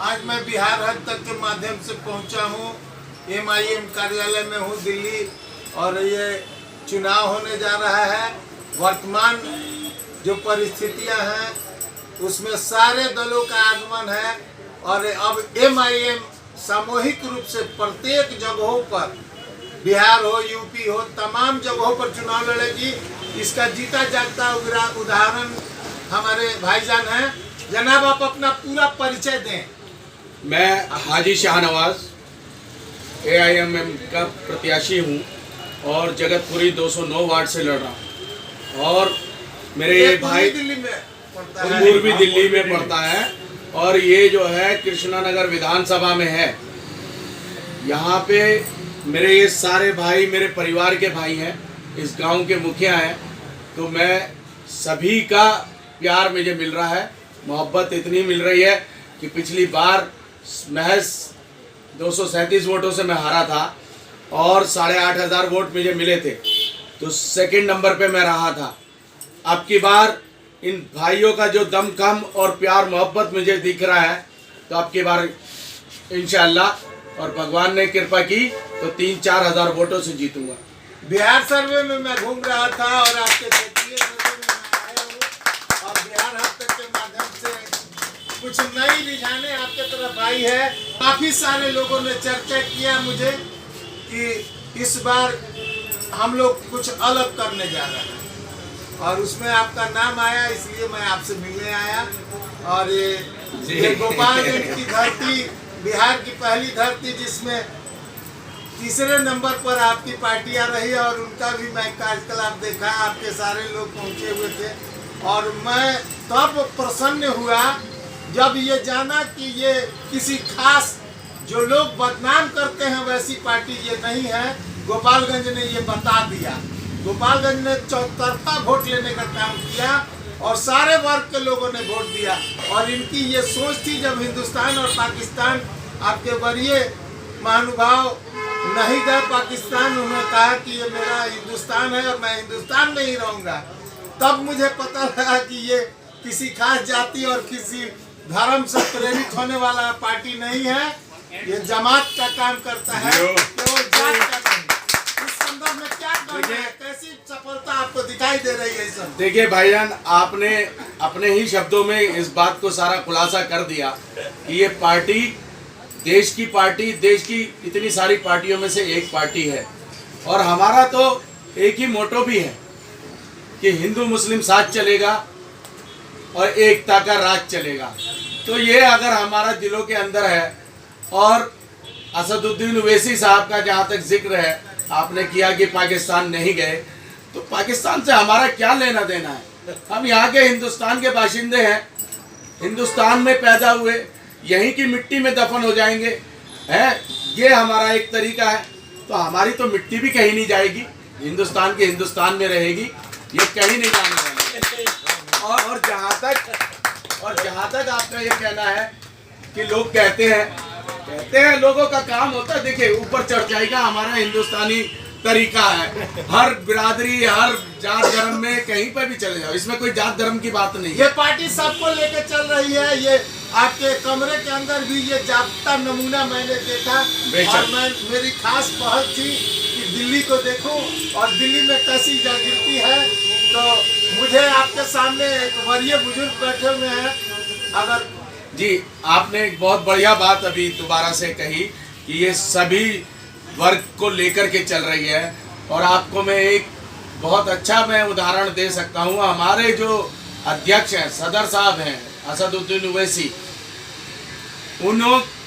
आज मैं बिहार हद तक के माध्यम से पहुंचा हूं। MIM कार्यालय में हूं दिल्ली, और ये चुनाव होने जा रहा है। वर्तमान जो परिस्थितियां हैं उसमें सारे दलों का आगमन है, और अब MIM सामूहिक रूप से प्रत्येक जगहों पर, बिहार हो, यूपी हो, तमाम जगहों पर चुनाव लड़ेगी। इसका जीता जागता उदाहरण हमारे भाईजान हैं। जनाब, आप अपना पूरा परिचय दें। मैं हाजी शाहनवाज AIMM का प्रत्याशी हूं और जगतपुरी 209 वार्ड से लड़ रहा हूं। और मेरे ये भाई दिल्ली में पड़ता है, पूर्वी दिल्ली में पड़ता है, और ये जो है कृष्णानगर विधानसभा में है। यहाँ पे मेरे ये सारे भाई मेरे परिवार के भाई हैं, इस गांव के मुखिया हैं। तो मैं सभी का प्यार मुझे मिल रहा है, मोहब्बत इतनी मिल रही है कि पिछली बार महज 237 वोटों से मैं हारा था और 8,500 वोट मुझे मिले थे, तो सेकंड नंबर पे मैं रहा था। अब की बार इन भाइयों का जो दमखम और प्यार मोहब्बत मुझे दिख रहा है, तो अब की बार इंशाअल्लाह, और भगवान ने कृपा की तो 3-4 हज़ार वोटों से जीतूंगा। बिहार सर्वे में मैं घूम रहा था और आपके क्षेत्रीय सर्वे में मैं आया हूँ, और बिहार हद तक के माध्यम से कुछ नई रुझाने आपके तरफ आई है। काफ़ी सारे लोगों ने चर्चा किया मुझे कि इस बार हम लोग कुछ अलग करने जा रहे हैं, और उसमें आपका नाम आया, इसलिए मैं आपसे मिलने आया। और ये गोपालगंज की धरती, बिहार की पहली धरती जिसमें तीसरे नंबर पर आपकी पार्टियां रही, और उनका भी मैं कार्यकलाप देखा, आपके सारे लोग पहुंचे हुए थे। और मैं तब प्रसन्न हुआ जब ये जाना कि ये किसी खास जो लोग बदनाम करते हैं वैसी पार्टी ये नहीं है। गोपालगंज ने ये बता दिया। गोपालगंज ने चौतरफा वोट लेने का काम किया और सारे वर्ग के लोगों ने वोट दिया। और इनकी ये सोच थी, जब हिंदुस्तान और पाकिस्तान, आपके वरीय महानुभाव नहीं गए पाकिस्तान, उन्होंने कहा कि ये मेरा हिंदुस्तान है और मैं हिंदुस्तान में ही रहूँगा, तब मुझे पता लगा कि ये किसी खास जाति और किसी धर्म से प्रेरित होने वाला पार्टी नहीं है। ये जमात का काम करता है, केवल जात का नहीं। इस संदर्भ में क्या कहना है, कैसी सफलता आपको दिखाई दे रही है? सब देखिए भाईजान, आपने अपने ही शब्दों में इस बात को सारा खुलासा कर दिया कि ये पार्टी देश की पार्टी, देश की इतनी सारी पार्टियों में से एक पार्टी है। और हमारा तो एक ही मोटो भी है कि हिंदू मुस्लिम साथ चलेगा और एकता का राज चलेगा। तो ये अगर हमारा दिलों के अंदर है। और असदुद्दीन ओवैसी साहब का जहाँ तक जिक्र है आपने किया कि पाकिस्तान नहीं गए, तो पाकिस्तान से हमारा क्या लेना देना है? हम यहाँ के हिंदुस्तान के बाशिंदे हैं, हिंदुस्तान में पैदा हुए, यहीं की मिट्टी में दफन हो जाएंगे, हैं? ये हमारा एक तरीका है। तो हमारी तो मिट्टी भी कहीं नहीं जाएगी, हिंदुस्तान के हिंदुस्तान में रहेगी, ये कहीं नहीं जाने वाली। और जहाँ तक आपका ये कहना है कि लोग कहते हैं लोगों का काम होता है, देखिए ऊपर चढ़ जाएगा, हमारा हिंदुस्तानी तरीका है। हर बिरादरी, हर जात धर्म में कहीं पर भी चले जाओ, इसमें कोई जात धर्म की बात नहीं है। ये पार्टी सबको लेके चल रही है। ये आपके कमरे के अंदर भी ये जाब्ता नमूना मैंने देखा, और मेरी खास पहल थी कि दिल्ली को देखूं और दिल्ली में कैसी जागृति है। तो मुझे आपके सामने एक वरीय बुजुर्ग बैठे हुए हैं, अगर जी, आपने एक बहुत बढ़िया बात अभी दोबारा से कही कि ये सभी वर्ग को लेकर के चल रही है। और आपको मैं एक बहुत अच्छा मैं उदाहरण दे सकता हूँ। हमारे जो अध्यक्ष हैं, सदर साहब हैं असदुद्दीन ओवैसी,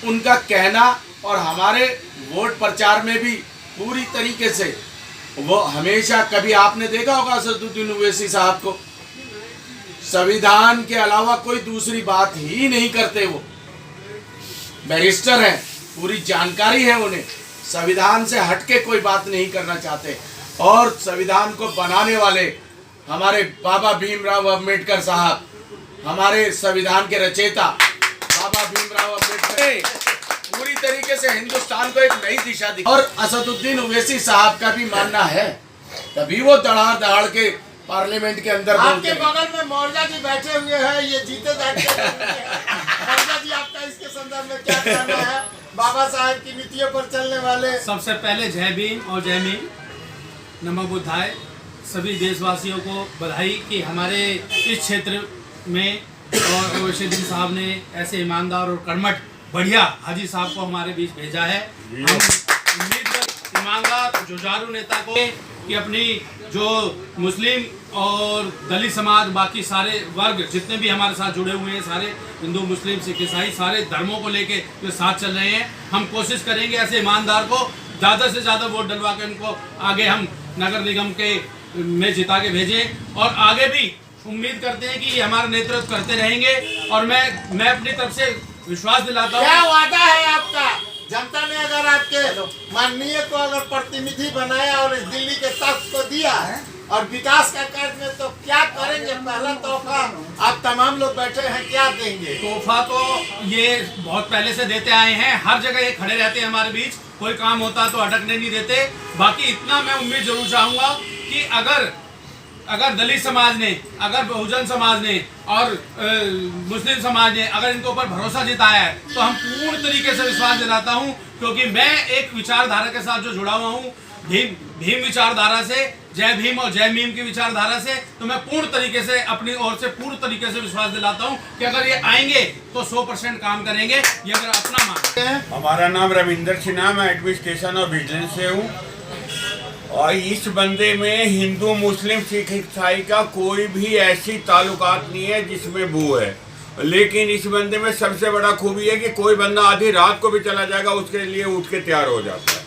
उनका कहना और हमारे वोट प्रचार में भी पूरी तरीके से वो हमेशा, कभी आपने देखा होगा असदुद्दीन ओवैसी साहब को संविधान के अलावा कोई दूसरी बात ही नहीं करते। वो बैरिस्टर हैं, पूरी जानकारी है उन्हें, संविधान से हटके कोई बात नहीं करना चाहते। और संविधान को बनाने वाले हमारे बाबा भीमराव अम्बेडकर साहब, हमारे संविधान के रचयिता बाबा भीमराव अम्बेडकर पूरी तरीके से हिंदुस्तान को एक नई दिशा दी। और असदुद्दीन ओवैसी साहब का भी मानना है, तभी वो दहाड़ के पार्लियामेंट के अंदर बोलते आपके बगल में मौर्या जी बैठे हुए हैं, ये जीते जाते हैं। मौर्या जी आपका इसके संदर्भ संदर्भ में क्या कहना है बाबा साहब की नीतियों पर चलने वाले? सबसे पहले जय भीम और जय मीम, नमो बुद्धाय। सभी देशवासियों को बधाई कि हमारे इस क्षेत्र में और ओवैसी साहब ने ऐसे ईमानदार और कर्मठ बढ़िया हाजी साहब को हमारे बीच भेजा है। हम उम्मीद कर ईमानदार जुझारू नेता को कि अपनी जो मुस्लिम और दलित समाज बाकी सारे वर्ग जितने भी हमारे साथ जुड़े हुए हैं, सारे हिंदू मुस्लिम सिख ईसाई सारे धर्मों को लेके जो साथ चल रहे हैं, हम कोशिश करेंगे ऐसे ईमानदार को ज़्यादा से ज़्यादा वोट डलवा के उनको आगे हम नगर निगम के में जिता के भेजें और आगे भी उम्मीद करते हैं कि ये हमारा नेतृत्व करते रहेंगे। और मैं अपनी तरफ से विश्वास दिलाता हूँ। क्या वादा है आपका? जनता ने अगर आपके माननीय को अगर प्रतिनिधि बनाया और इस दिल्ली के तख्त को दिया और विकास का कार्य में, तो क्या करेंगे? पहला तोहफा आप तमाम लोग बैठे हैं, क्या देंगे? तोहफा तो ये बहुत पहले से देते आए हैं, हर जगह ये खड़े रहते हैं हमारे बीच, कोई काम होता तो अटकने नहीं देते। बाकी इतना मैं उम्मीद जरूर चाहूँगा कि अगर दलित समाज ने, अगर बहुजन समाज ने और मुस्लिम समाज ने अगर इनके ऊपर भरोसा जताया है तो हम पूर्ण तरीके से विश्वास दिलाता हूं, क्योंकि मैं एक विचारधारा के साथ जो जुड़ा हुआ हूं, भीम विचारधारा से, जय भीम और जय मीम की विचारधारा से, तो मैं पूर्ण तरीके से अपनी ओर से पूर्ण तरीके से विश्वास दिलाता हूं कि अगर ये आएंगे तो 100% काम करेंगे। ये मेरा अपना मानना है। हमारा नाम रविंदर सिन्हा, मैं एडमिनिस्ट्रेशन और विजिलेंस से हूँ और इस बंदे में हिंदू मुस्लिम सिख ईसाई का कोई भी ऐसी ताल्लुकात नहीं है जिसमें बू है। लेकिन इस बंदे में सबसे बड़ा खूबी है कि कोई बंदा आधी रात को भी चला जाएगा उसके लिए उठ के तैयार हो जाता है।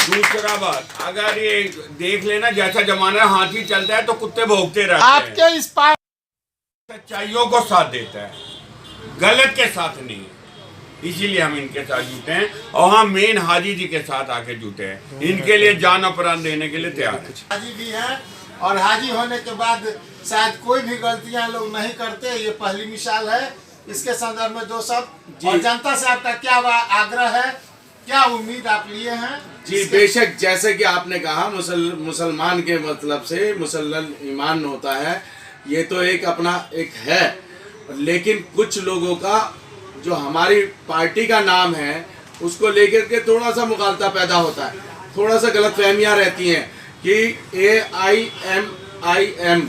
दूसरा बात, अगर ये देख लेना जैसा जमाना हाथी चलता है तो कुत्ते भौंकते रहते हैं। आपके इस सच्चाइयों को साथ देता है, गलत के साथ नहीं। इसीलिए हम इनके साथ जुटे हैं और हम मेन हाजी जी के साथ आके जुटे हैं। इनके लिए जान और प्राण देने के लिए तैयार है। हाजी भी है और हाजी होने के बाद शायद कोई भी गलतियां लोग नहीं करते, ये पहली मिसाल है। इसके संदर्भ में दो शब्द और जनता से आपका क्या आग्रह है, क्या उम्मीद आप लिए हैं? जी बेशक, जैसे कि आपने कहा मुसलमान के मतलब से मुसलमान ईमान होता है, ये तो एक अपना एक है। लेकिन कुछ लोगों का जो हमारी पार्टी का नाम है उसको लेकर के थोड़ा सा मुगालता पैदा होता है, थोड़ा सा गलतफहमियां रहती हैं कि AIMIM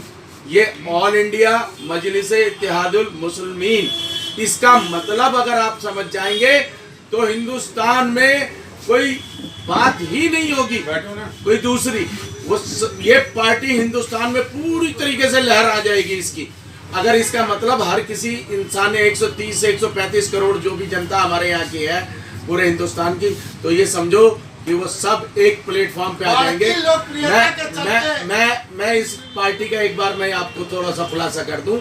ये ऑल इंडिया मजलिस इत्तेहादुल मुस्लिमीन, इसका मतलब अगर आप समझ जाएंगे तो हिंदुस्तान में कोई बात ही नहीं होगी कोई दूसरी। ये पार्टी हिंदुस्तान में पूरी तरीके से लहर आ जाएगी इसकी। अगर इसका मतलब हर किसी इंसान ने 130 से 135 करोड़ जो भी जनता हमारे यहाँ की है पूरे हिंदुस्तान की, तो ये समझो कि वो सब एक प्लेटफॉर्म पे आ जाएंगे। मैं इस पार्टी का एक बार मैं आपको थोड़ा सा खुलासा कर दूं।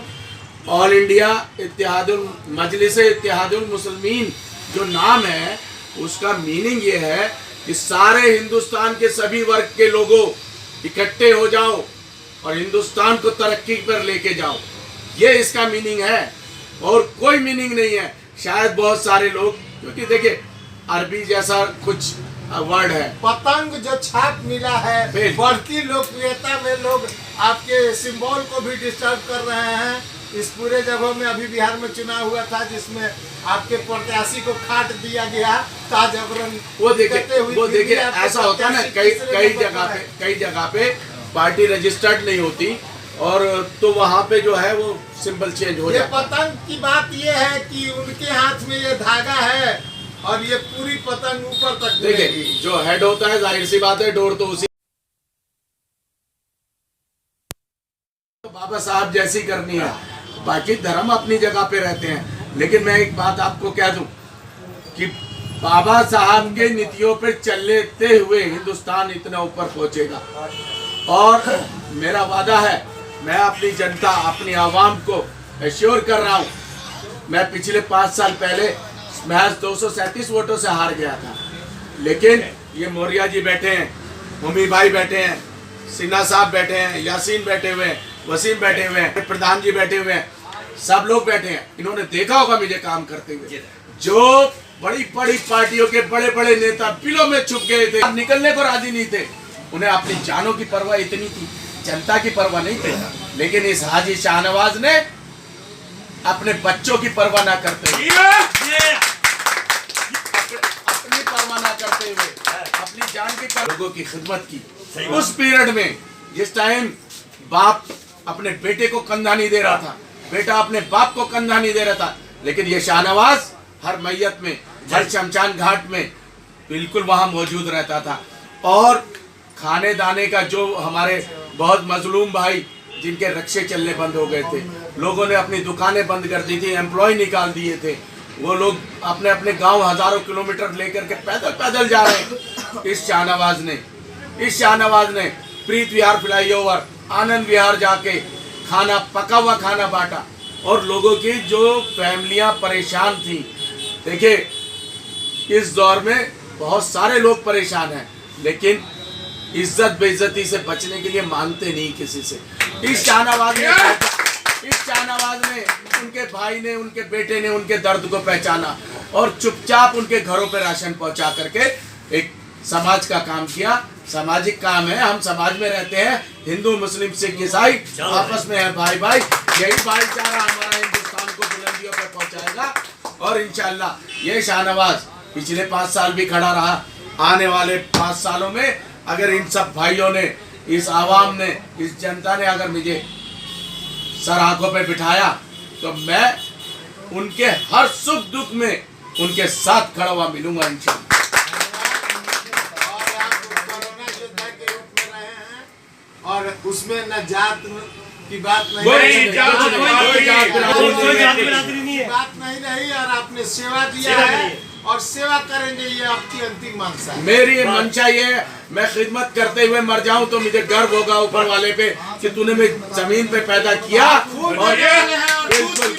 ऑल इंडिया इत्तेहादुल मजलिस इत्तेहादुल मुस्लिमीन जो नाम है उसका मीनिंग ये है कि सारे हिंदुस्तान के सभी वर्ग के लोगों इकट्ठे हो जाओ और हिंदुस्तान को तरक्की पर लेके जाओ, ये इसका मीनिंग है और कोई मीनिंग नहीं है। शायद बहुत सारे लोग, क्योंकि देखिए अरबी जैसा कुछ वर्ड है, पतंग जो छाप मिला है, बढ़ती लोकप्रियता में लोग आपके सिंबल को भी डिस्टर्ब कर रहे हैं। इस पूरे जगह में अभी बिहार में चुनाव हुआ था जिसमें आपके प्रत्याशी को खाट दिया गया ताजबरन। वो देखिए ऐसा होता है ना, कई जगह पे पार्टी रजिस्टर्ड नहीं होती और तो वहाँ पे जो है वो सिंबल चेंज हो जाता है। पतंग की बात ये है कि उनके हाथ में ये धागा है और ये पूरी पतंग ऊपर तक। देखिए जो हेड होता है जाहिर सी बात है डोर तो उसी तो बाबा साहब जैसी करनी है। बाकी धर्म अपनी जगह पे रहते हैं, लेकिन मैं एक बात आपको कह दूं कि बाबा साहब के नीतियों पे चलते हुए हिंदुस्तान इतना ऊपर पहुंचेगा। और मेरा वादा है, मैं अपनी जनता अपनी आवाम को एश्योर कर रहा हूँ। मैं पिछले 5 साल पहले महज 237 वोटों से हार गया था, लेकिन ये मौर्या जी बैठे हैं, मुमी भाई बैठे हैं, सिन्हा साहब बैठे हैं, यासीन बैठे हुए हैं, वसीम बैठे हुए हैं, प्रधान जी बैठे हुए हैं, सब लोग बैठे हैं। इन्होंने देखा होगा मुझे काम करते हुए। जो बड़ी बड़ी पार्टियों के बड़े बड़े नेता बिलों में छुप गए थे, निकलने को राजी नहीं थे, उन्हें अपनी जानों की परवाह इतनी थी, जनता की परवाह नहीं थी। लेकिन इस हाजी शाहनवाज ने अपने बच्चों की परवाह ना करते लोगों की खिदमत की। उस पीरियड में जिस टाइम बाप अपने बेटे को कंधा नहीं दे रहा था, बेटा अपने बाप को कंधा नहीं दे रहा था, लेकिन ये शाहनवाज हर मैयत में, हर शमशान घाट में बिल्कुल वहां मौजूद रहता था। और खाने दाने का जो हमारे बहुत मजलूम भाई जिनके रक्शे चलने बंद हो गए थे, लोगों ने अपनी दुकानें बंद कर दी थी, एम्प्लॉय निकाल दिए थे, वो लोग अपने अपने गांव हजारों किलोमीटर लेकर के पैदल पैदल जा रहे हैं। इस शाहनवाज ने प्रीत विहार फ्लाईओवर, आनंद विहार जाके खाना, पका हुआ खाना बांटा और लोगों की जो फैमिलियां परेशान थी। देखिए इस दौर में बहुत सारे लोग परेशान हैं, लेकिन इज्जत बेइज्जती से बचने के लिए मानते नहीं किसी से। इस शाहनवाज ने उनके भाई ने, उनके बेटे ने उनके दर्द को पहचाना और चुपचाप उनके घरों पे राशन पहुंचा करके एक समाज का काम किया। सामाजिक काम है, हम समाज में रहते हैं, हिंदू मुस्लिम सिख ईसाई आपस में है भाई भाई। यही भाईचारा हमारा हिंदुस्तान को बुलंदियों पे पहुंचाएगा और इंशाल्लाह ये शाहनवाज पिछले 5 साल भी खड़ा रहा। आने वाले 5 सालों में अगर इन सब भाइयों ने, इस आवाम ने, इस जनता ने अगर मुझे सर आंखों पे बिठाया तो मैं उनके हर सुख दुख में उनके साथ खड़ा हुआ मिलूंगा इंशाल्लाह। और आप कोरोना योद्धा के रूप में रहे हैं और उसमें न जात की बात नहीं रही और आपने सेवा दिया है और सेवा करेंगे, ये आपकी अंतिम मंशा है। मेरी ये मंशा ये है, मैं खिदमत करते हुए मर जाऊं तो मुझे गर्व होगा ऊपर वाले पे कि तूने मैं जमीन पे पैदा किया और बिल्कुल